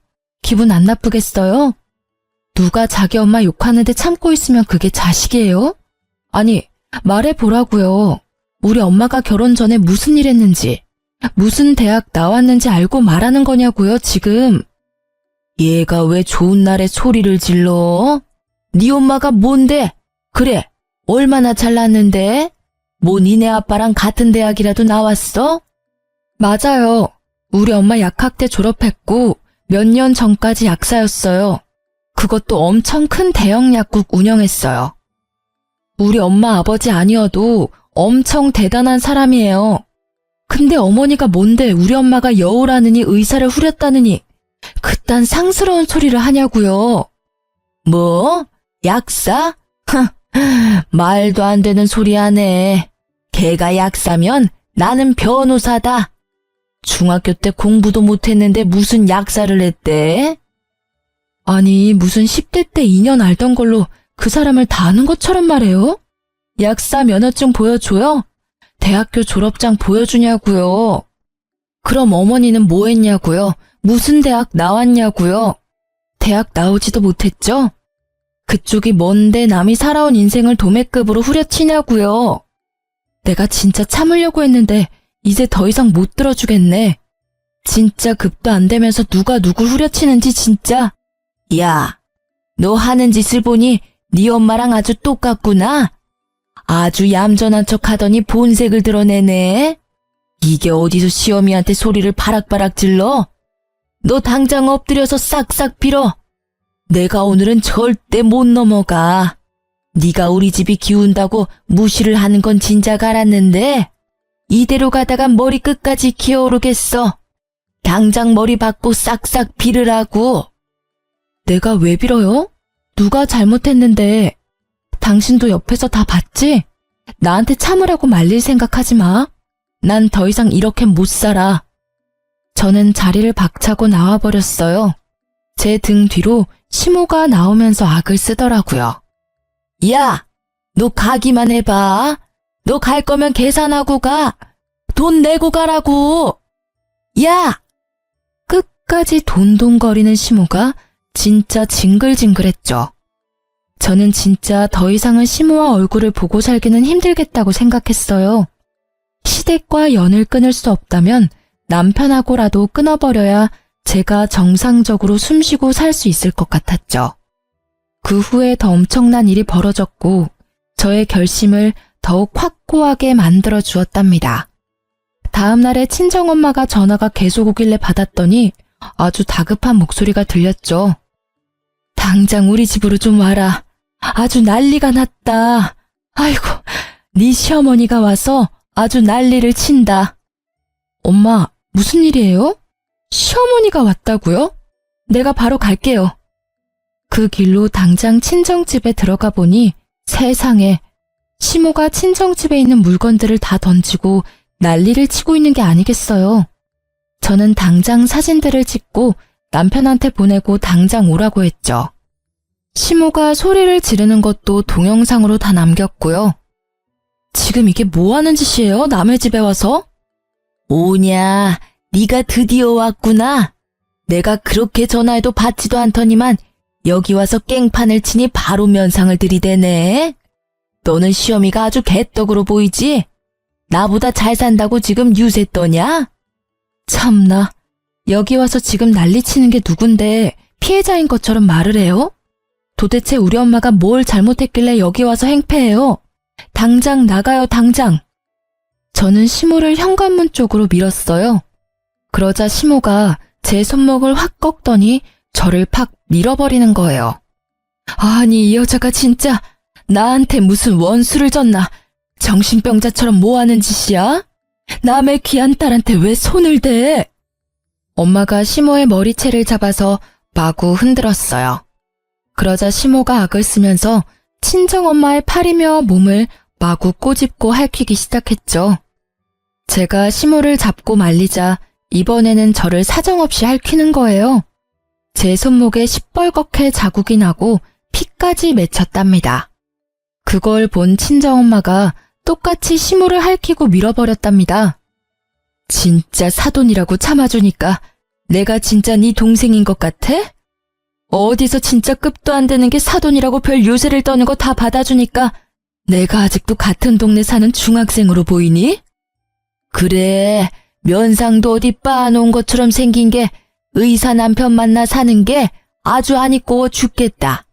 기분 안 나쁘겠어요? 누가 자기 엄마 욕하는데 참고 있으면 그게 자식이에요? 아니, 말해보라고요. 우리 엄마가 결혼 전에 무슨 일 했는지, 무슨 대학 나왔는지 알고 말하는 거냐고요, 지금. 얘가 왜 좋은 날에 소리를 질러? 네 엄마가 뭔데? 그래, 얼마나 잘났는데? 뭐 니네 아빠랑 같은 대학이라도 나왔어? 맞아요. 우리 엄마 약학대 졸업했고 몇 년 전까지 약사였어요. 그것도 엄청 큰 대형 약국 운영했어요. 우리 엄마 아버지 아니어도 엄청 대단한 사람이에요. 근데 어머니가 뭔데 우리 엄마가 여우라느니 의사를 후렸다느니 그딴 상스러운 소리를 하냐고요. 뭐? 약사? 말도 안 되는 소리 하네. 걔가 약사면 나는 변호사다. 중학교 때 공부도 못했는데 무슨 약사를 했대? 아니, 무슨 10대 때 2년 알던 걸로 그 사람을 다 아는 것처럼 말해요? 약사 면허증 보여줘요? 대학교 졸업장 보여주냐고요? 그럼 어머니는 뭐 했냐고요? 무슨 대학 나왔냐고요? 대학 나오지도 못했죠? 그쪽이 뭔데 남이 살아온 인생을 도매급으로 후려치냐고요? 내가 진짜 참으려고 했는데 이제 더 이상 못 들어주겠네. 진짜 급도 안 되면서 누가 누굴 후려치는지 진짜. 야, 너 하는 짓을 보니 네 엄마랑 아주 똑같구나. 아주 얌전한 척 하더니 본색을 드러내네. 이게 어디서 시어미한테 소리를 바락바락 질러? 너 당장 엎드려서 싹싹 빌어. 내가 오늘은 절대 못 넘어가. 네가 우리 집이 기운다고 무시를 하는 건 진작 알았는데 이대로 가다가 머리 끝까지 기어오르겠어. 당장 머리 받고 싹싹 빌으라고. 내가 왜 빌어요? 누가 잘못했는데. 당신도 옆에서 다 봤지? 나한테 참으라고 말릴 생각하지 마. 난 더 이상 이렇게 못 살아. 저는 자리를 박차고 나와버렸어요. 제 등 뒤로 시모가 나오면서 악을 쓰더라고요. 야, 너 가기만 해봐. 너 갈 거면 계산하고 가. 돈 내고 가라고. 야! 끝까지 돈돈거리는 시모가 진짜 징글징글했죠. 저는 진짜 더 이상은 시모와 얼굴을 보고 살기는 힘들겠다고 생각했어요. 시댁과 연을 끊을 수 없다면 남편하고라도 끊어버려야 제가 정상적으로 숨쉬고 살 수 있을 것 같았죠. 그 후에 더 엄청난 일이 벌어졌고 저의 결심을 더욱 확고하게 만들어 주었답니다. 다음 날에 친정엄마가 전화가 계속 오길래 받았더니 아주 다급한 목소리가 들렸죠. 당장 우리 집으로 좀 와라. 아주 난리가 났다. 아이고, 네 시어머니가 와서 아주 난리를 친다. 엄마, 무슨 일이에요? 시어머니가 왔다고요? 내가 바로 갈게요. 그 길로 당장 친정집에 들어가 보니 세상에, 시모가 친정집에 있는 물건들을 다 던지고 난리를 치고 있는 게 아니겠어요. 저는 당장 사진들을 찍고 남편한테 보내고 당장 오라고 했죠. 시모가 소리를 지르는 것도 동영상으로 다 남겼고요. 지금 이게 뭐 하는 짓이에요? 남의 집에 와서? 오냐, 네가 드디어 왔구나. 내가 그렇게 전화해도 받지도 않더니만 여기 와서 깽판을 치니 바로 면상을 들이대네. 너는 시어미가 아주 개떡으로 보이지? 나보다 잘 산다고 지금 유세 떠냐? 참나, 여기 와서 지금 난리치는 게 누군데 피해자인 것처럼 말을 해요? 도대체 우리 엄마가 뭘 잘못했길래 여기 와서 행패해요? 당장 나가요, 당장. 저는 시모를 현관문 쪽으로 밀었어요. 그러자 시모가 제 손목을 확 꺾더니 저를 팍 밀어버리는 거예요. 아니, 이 여자가 진짜 나한테 무슨 원수를 졌나? 정신병자처럼 뭐 하는 짓이야? 남의 귀한 딸한테 왜 손을 대? 엄마가 시모의 머리채를 잡아서 마구 흔들었어요. 그러자 시모가 악을 쓰면서 친정엄마의 팔이며 몸을 마구 꼬집고 핥히기 시작했죠. 제가 시모를 잡고 말리자 이번에는 저를 사정없이 핥히는 거예요. 제 손목에 시뻘겋게 자국이 나고 피까지 맺혔답니다. 그걸 본 친정엄마가 똑같이 시모를 핥히고 밀어버렸답니다. 진짜 사돈이라고 참아주니까 내가 진짜 네 동생인 것 같아? 어디서 진짜 급도 안 되는 게 사돈이라고 별 요새를 떠는 거 다 받아주니까 내가 아직도 같은 동네 사는 중학생으로 보이니? 그래, 면상도 어디 빻아놓은 것처럼 생긴 게 의사 남편 만나 사는 게 아주 안 이뻐 죽겠다.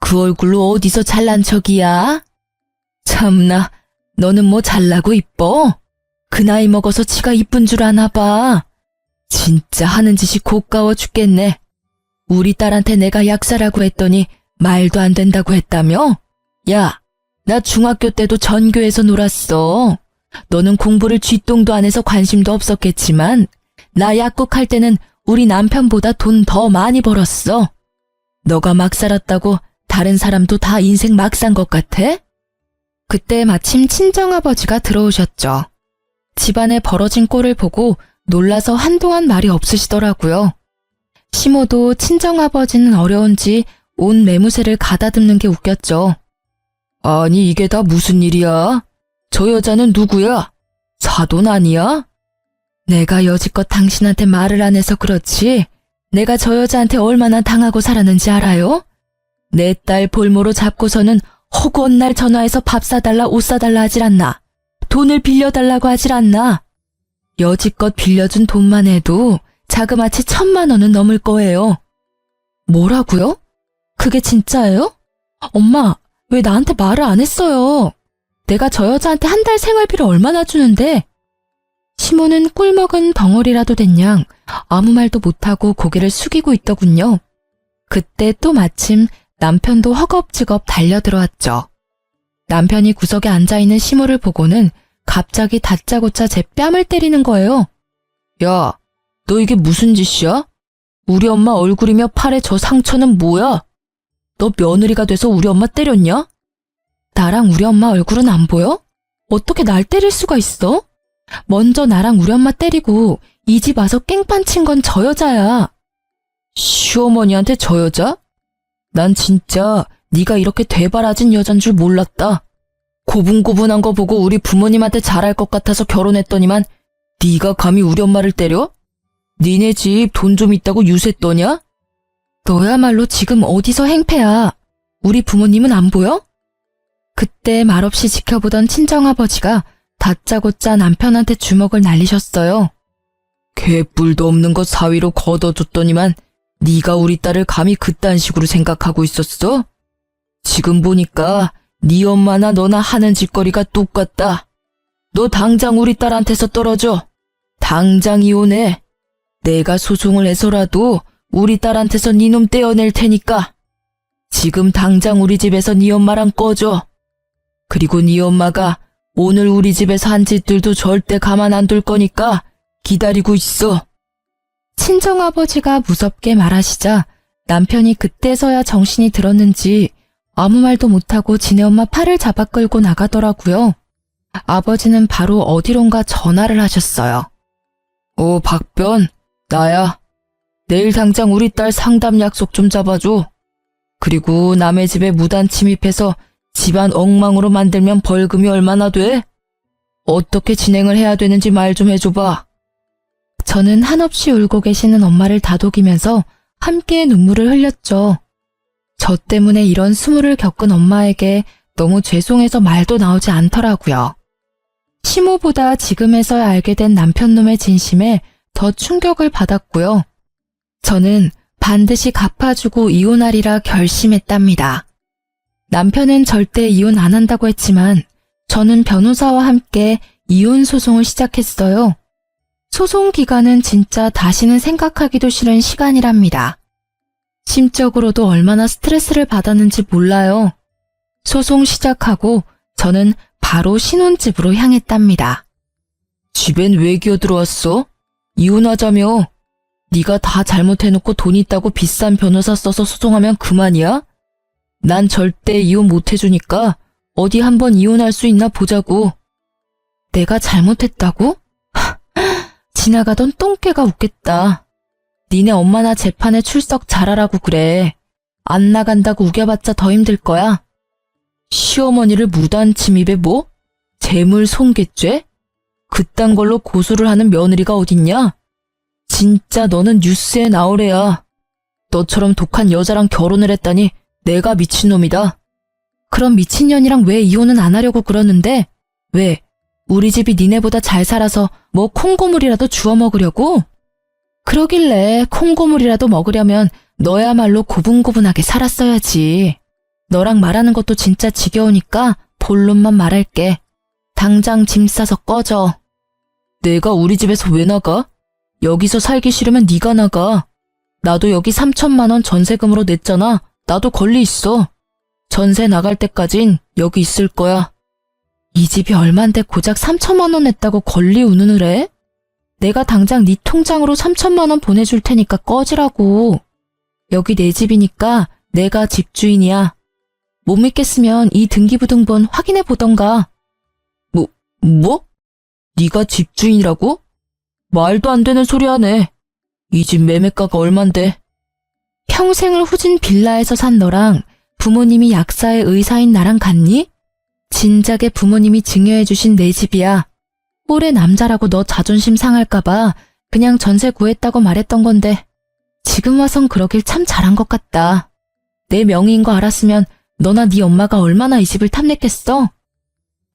그 얼굴로 어디서 잘난 척이야? 참나, 너는 뭐 잘나고 이뻐? 그 나이 먹어서 지가 이쁜 줄 아나 봐. 진짜 하는 짓이 고가워 죽겠네. 우리 딸한테 내가 약사라고 했더니 말도 안 된다고 했다며? 야, 나 중학교 때도 전교에서 놀았어. 너는 공부를 쥐똥도 안 해서 관심도 없었겠지만 나 약국할 때는 우리 남편보다 돈 더 많이 벌었어. 너가 막 살았다고 다른 사람도 다 인생 막 산 것 같아? 그때 마침 친정아버지가 들어오셨죠. 집안에 벌어진 꼴을 보고 놀라서 한동안 말이 없으시더라고요. 시모도 친정아버지는 어려운지 온 매무새를 가다듬는 게 웃겼죠. 아니, 이게 다 무슨 일이야? 저 여자는 누구야? 사돈 아니야? 내가 여지껏 당신한테 말을 안 해서 그렇지 내가 저 여자한테 얼마나 당하고 살았는지 알아요? 내 딸 볼모로 잡고서는 허구한 날 전화해서 밥 사달라 옷 사달라 하질 않나? 돈을 빌려달라고 하질 않나? 여지껏 빌려준 돈만 해도 자그마치 1,000만 원은 넘을 거예요. 뭐라고요? 그게 진짜예요? 엄마, 왜 나한테 말을 안 했어요? 내가 저 여자한테 한 달 생활비를 얼마나 주는데? 시모는 꿀먹은 덩어리라도 된 양 아무 말도 못하고 고개를 숙이고 있더군요. 그때 또 마침 남편도 허겁지겁 달려들어왔죠. 남편이 구석에 앉아있는 시모를 보고는 갑자기 다짜고짜 제 뺨을 때리는 거예요. 야, 너 이게 무슨 짓이야? 우리 엄마 얼굴이며 팔에 저 상처는 뭐야? 너 며느리가 돼서 우리 엄마 때렸냐? 나랑 우리 엄마 얼굴은 안 보여? 어떻게 날 때릴 수가 있어? 먼저 나랑 우리 엄마 때리고 이 집 와서 깽판 친 건 저 여자야. 시어머니한테 저 여자? 난 진짜 네가 이렇게 되바라진 여잔 줄 몰랐다. 고분고분한 거 보고 우리 부모님한테 잘할 것 같아서 결혼했더니만 네가 감히 우리 엄마를 때려? 니네 집 돈 좀 있다고 유세 떠냐? 너야말로 지금 어디서 행패야. 우리 부모님은 안 보여? 그때 말없이 지켜보던 친정아버지가 다짜고짜 남편한테 주먹을 날리셨어요. 개뿔도 없는 거 사위로 걷어줬더니만 네가 우리 딸을 감히 그딴 식으로 생각하고 있었어? 지금 보니까 네 엄마나 너나 하는 짓거리가 똑같다. 너 당장 우리 딸한테서 떨어져. 당장 이혼해. 내가 소송을 해서라도 우리 딸한테서 네 놈 떼어낼 테니까. 지금 당장 우리 집에서 네 엄마랑 꺼져. 그리고 네 엄마가 오늘 우리 집에서 한 짓들도 절대 가만 안 둘 거니까 기다리고 있어. 친정아버지가 무섭게 말하시자 남편이 그때서야 정신이 들었는지 아무 말도 못하고 지네 엄마 팔을 잡아 끌고 나가더라고요. 아버지는 바로 어디론가 전화를 하셨어요. 박변, 나야. 내일 당장 우리 딸 상담 약속 좀 잡아줘. 그리고 남의 집에 무단 침입해서 집안 엉망으로 만들면 벌금이 얼마나 돼? 어떻게 진행을 해야 되는지 말 좀 해줘봐. 저는 한없이 울고 계시는 엄마를 다독이면서 함께 눈물을 흘렸죠. 저 때문에 이런 수모를 겪은 엄마에게 너무 죄송해서 말도 나오지 않더라고요. 시모보다 지금에서야 알게 된 남편놈의 진심에 더 충격을 받았고요. 저는 반드시 갚아주고 이혼하리라 결심했답니다. 남편은 절대 이혼 안 한다고 했지만 저는 변호사와 함께 이혼 소송을 시작했어요. 소송 기간은 진짜 다시는 생각하기도 싫은 시간이랍니다. 심적으로도 얼마나 스트레스를 받았는지 몰라요. 소송 시작하고 저는 바로 신혼집으로 향했답니다. 집엔 왜 기어들어왔어? 이혼하자며. 네가 다 잘못해놓고 돈 있다고 비싼 변호사 써서 소송하면 그만이야? 난 절대 이혼 못해주니까 어디 한번 이혼할 수 있나 보자고. 내가 잘못했다고? 지나가던 똥개가 웃겠다. 니네 엄마나 재판에 출석 잘하라고 그래. 안 나간다고 우겨봤자 더 힘들 거야. 시어머니를 무단 침입에 뭐? 재물 손괴죄? 그딴 걸로 고소를 하는 며느리가 어딨냐? 진짜 너는 뉴스에 나오래야. 너처럼 독한 여자랑 결혼을 했다니 내가 미친놈이다. 그럼 미친년이랑 왜 이혼은 안 하려고 그러는데? 왜? 우리 집이 니네보다 잘 살아서 뭐 콩고물이라도 주워 먹으려고? 그러길래 콩고물이라도 먹으려면 너야말로 고분고분하게 살았어야지. 너랑 말하는 것도 진짜 지겨우니까 본론만 말할게. 당장 짐 싸서 꺼져. 내가 우리 집에서 왜 나가? 여기서 살기 싫으면 네가 나가. 나도 여기 3천만 원 전세금으로 냈잖아. 나도 권리 있어. 전세 나갈 때까진 여기 있을 거야. 이 집이 얼만데 고작 3천만 원 냈다고 권리 운운을 해? 내가 당장 네 통장으로 3천만 원 보내줄 테니까 꺼지라고. 여기 내 집이니까 내가 집주인이야. 못 믿겠으면 이 등기부등본 확인해 보던가. 뭐? 네가 집주인이라고? 말도 안 되는 소리 하네. 이 집 매매가가 얼만데? 평생을 후진 빌라에서 산 너랑 부모님이 약사의 의사인 나랑 같니? 진작에 부모님이 증여해주신 내 집이야. 올해 남자라고 너 자존심 상할까봐 그냥 전세 구했다고 말했던 건데 지금 와선 그러길 참 잘한 것 같다. 내 명의인 거 알았으면 너나 네 엄마가 얼마나 이 집을 탐냈겠어?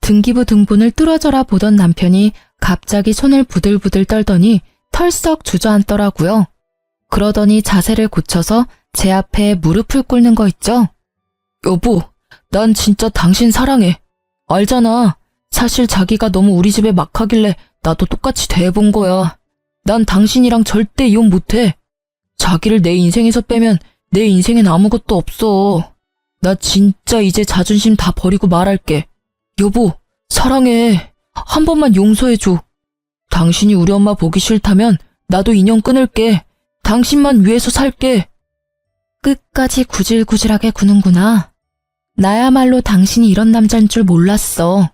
등기부 등본을 뚫어져라 보던 남편이 갑자기 손을 부들부들 떨더니 털썩 주저앉더라고요. 그러더니 자세를 고쳐서 제 앞에 무릎을 꿇는 거 있죠? 여보, 난 진짜 당신 사랑해. 알잖아. 사실 자기가 너무 우리 집에 막 하길래 나도 똑같이 대해본 거야. 난 당신이랑 절대 이혼 못해. 자기를 내 인생에서 빼면 내 인생엔 아무것도 없어. 나 진짜 이제 자존심 다 버리고 말할게. 여보, 사랑해. 한 번만 용서해줘. 당신이 우리 엄마 보기 싫다면 나도 인연 끊을게. 당신만 위해서 살게. 끝까지 구질구질하게 구는구나. 나야말로 당신이 이런 남자인 줄 몰랐어.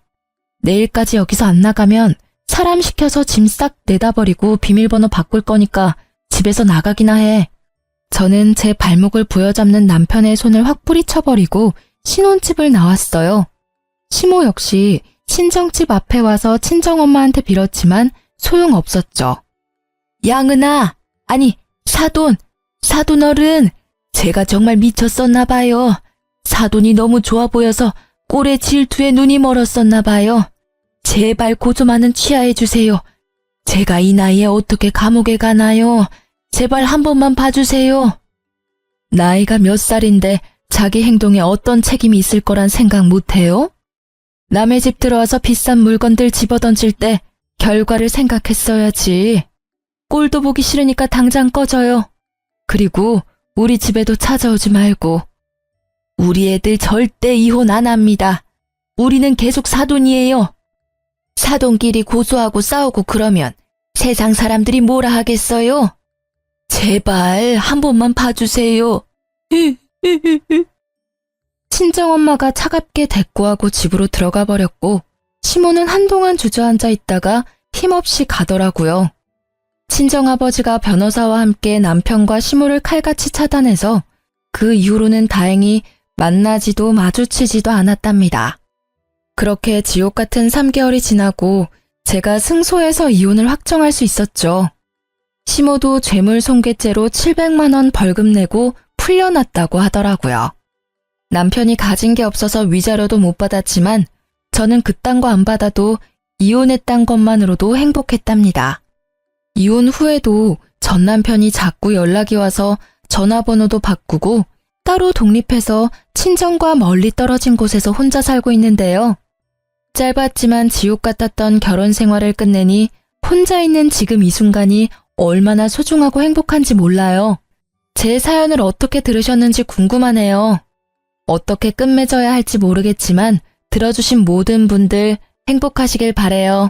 내일까지 여기서 안 나가면 사람 시켜서 짐 싹 내다 버리고 비밀번호 바꿀 거니까 집에서 나가기나 해. 저는 제 발목을 부여잡는 남편의 손을 확 뿌리쳐버리고 신혼집을 나왔어요. 시모 역시 친정집 앞에 와서 친정엄마한테 빌었지만 소용없었죠. 양은아, 아니 사돈 어른, 제가 정말 미쳤었나 봐요. 사돈이 너무 좋아 보여서 꼴의 질투에 눈이 멀었었나 봐요. 제발 고조만은 취하해 주세요. 제가 이 나이에 어떻게 감옥에 가나요? 제발 한 번만 봐주세요. 나이가 몇 살인데 자기 행동에 어떤 책임이 있을 거란 생각 못해요? 남의 집 들어와서 비싼 물건들 집어던질 때 결과를 생각했어야지. 꼴도 보기 싫으니까 당장 꺼져요. 그리고 우리 집에도 찾아오지 말고. 우리 애들 절대 이혼 안 합니다. 우리는 계속 사돈이에요. 사돈끼리 고소하고 싸우고 그러면 세상 사람들이 뭐라 하겠어요? 제발 한 번만 봐주세요. 친정엄마가 차갑게 대꾸하고 집으로 들어가 버렸고 시모는 한동안 주저앉아 있다가 힘없이 가더라고요. 친정아버지가 변호사와 함께 남편과 시모를 칼같이 차단해서 그 이후로는 다행히 만나지도 마주치지도 않았답니다. 그렇게 지옥 같은 3개월이 지나고 제가 승소해서 이혼을 확정할 수 있었죠. 시모도 죄물 손괴죄로 700만 원 벌금 내고 풀려났다고 하더라고요. 남편이 가진 게 없어서 위자료도 못 받았지만 저는 그딴 거 안 받아도 이혼했단 것만으로도 행복했답니다. 이혼 후에도 전 남편이 자꾸 연락이 와서 전화번호도 바꾸고 따로 독립해서 친정과 멀리 떨어진 곳에서 혼자 살고 있는데요. 짧았지만 지옥 같았던 결혼 생활을 끝내니 혼자 있는 지금 이 순간이 얼마나 소중하고 행복한지 몰라요. 제 사연을 어떻게 들으셨는지 궁금하네요. 어떻게 끝맺어야 할지 모르겠지만 들어주신 모든 분들 행복하시길 바래요.